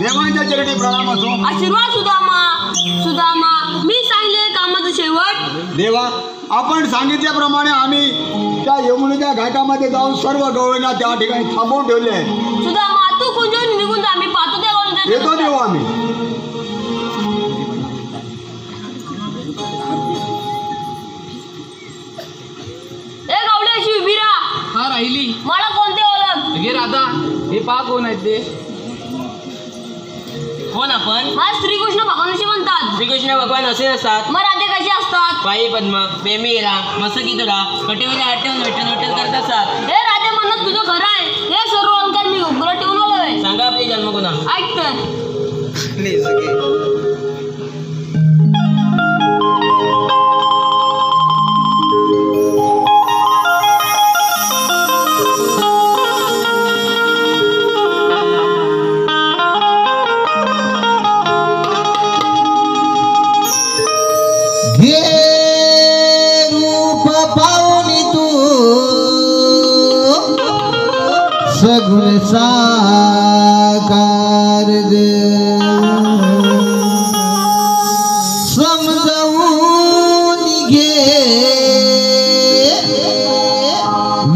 देवांच्या चरणी प्रणाम असो. आशीर्वाद सुदामा मी सांगितले कामाचं शेवट. देवा आपण सांगितल्याप्रमाणे आम्ही त्या यमुनेच्या घाटामध्ये जाऊन सर्व गवळींना त्या ठिकाणी थांबवून ठेवले आहे. सुदामा तू कुंजून निघून जा, मी पाहतो त्या गवळींना. येतो देऊ आम्ही. ए गवळी अशी उभी राहा. हा राहिली. मला कोणते ओळख? घे राधा, हे पहा कोण आहेत ते. कोण आपण? मला श्रीकृष्ण भगवानशी म्हणतात. श्रीकृष्ण भगवान असे असतात. मग राधे कशी असतात? बाई पद्म, प्रेमी हिरा, मसकी तुरा, कटेवरी आठवून विठ्ठल विठ्ठल करत असतात. हे राधे म्हणत तुझं खरं आहे. हे सर्व अलंकार मी उघडं ठेवून आलोय. सांगा आपली जन्मगुणा. ऐक तर. सगुण साकार ग समजावून घे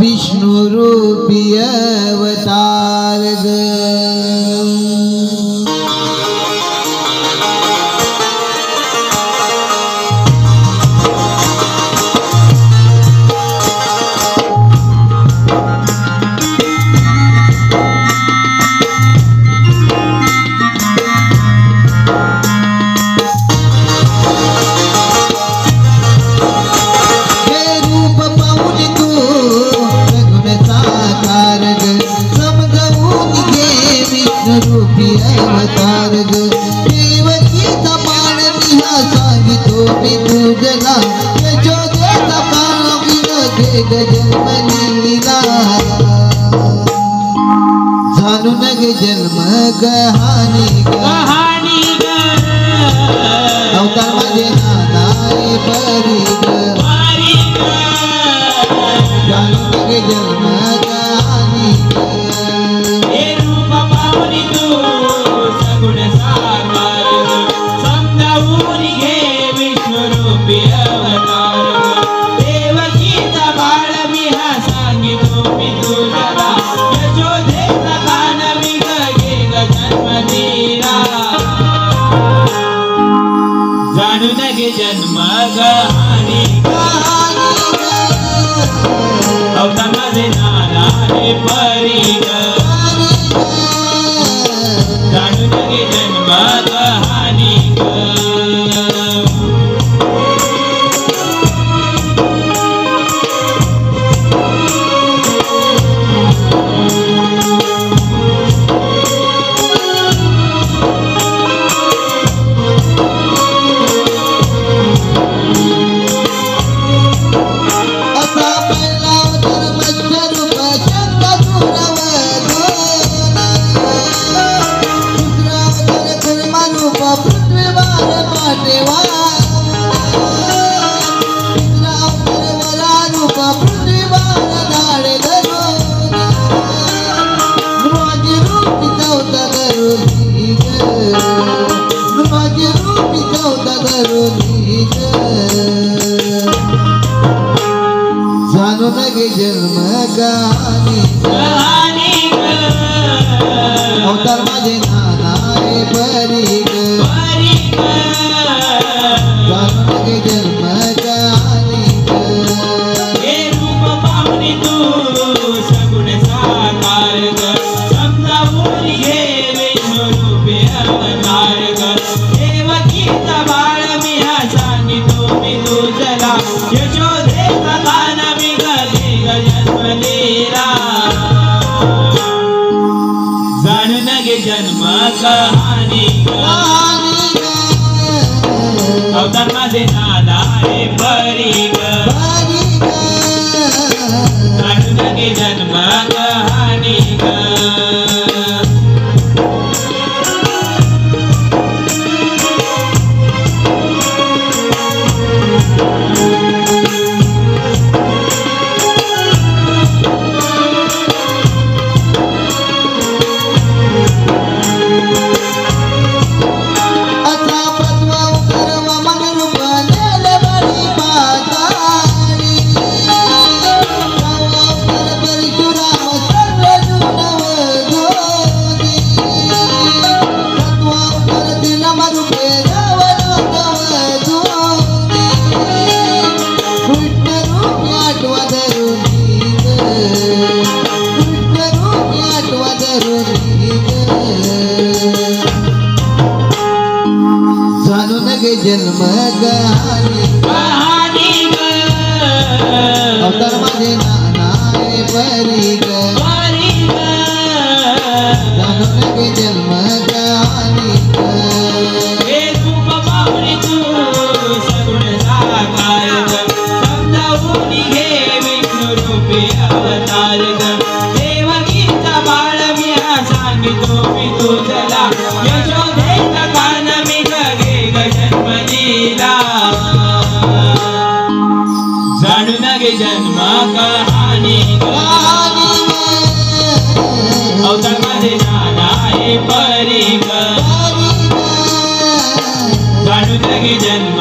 विष्णू रूपी अवतार ग जाणून गे जन्म कहाणी अवतार माझे नानाई परी जाणून गे जन्म कहाणी सगुण साकार समजावून घे विष्णू रूपी अवतार देवकीचा बाळ मी हा सांगितो मी तुझ्याला यशोदेचा कान मी घे जन्म दिला जाणून घे जन्म कहाणी अवतार माझे नाना रे परी जाणून घे जन्म कहाणी जाणून गे जन्म कहाणी अवतार माझे नाना रे परी जाणून गे जन्म कहाणी हे रूप पाहुणे तू सगुण साकार समजावून घे विष्णू रूपी अवतार देवकीचा बाळ मी हा सांगितो मी तुझला यशोदेचा कान मी घे जन्म दिला जाणून घे जन्म कहाणी अवतार माझे नाना रे परी जाणून घे जन्म कहाणी करुणी जाणून गे जन्म कहाणी अवतार माझे नाना रे परी ग जाणून गे जन्म कहाणी हे रूप पाहुणे तू सगुण साकार ग समजावून घे विष्णू रूपी अवतार ग देवगीचा बाळ मी हा सांगितो मी तुझला यशोदेचा कान मी घे ग जन्म दिला जाणून गे जन्म कहाणी अवतार माझे नाना हे परी ग जाणून गे जन्म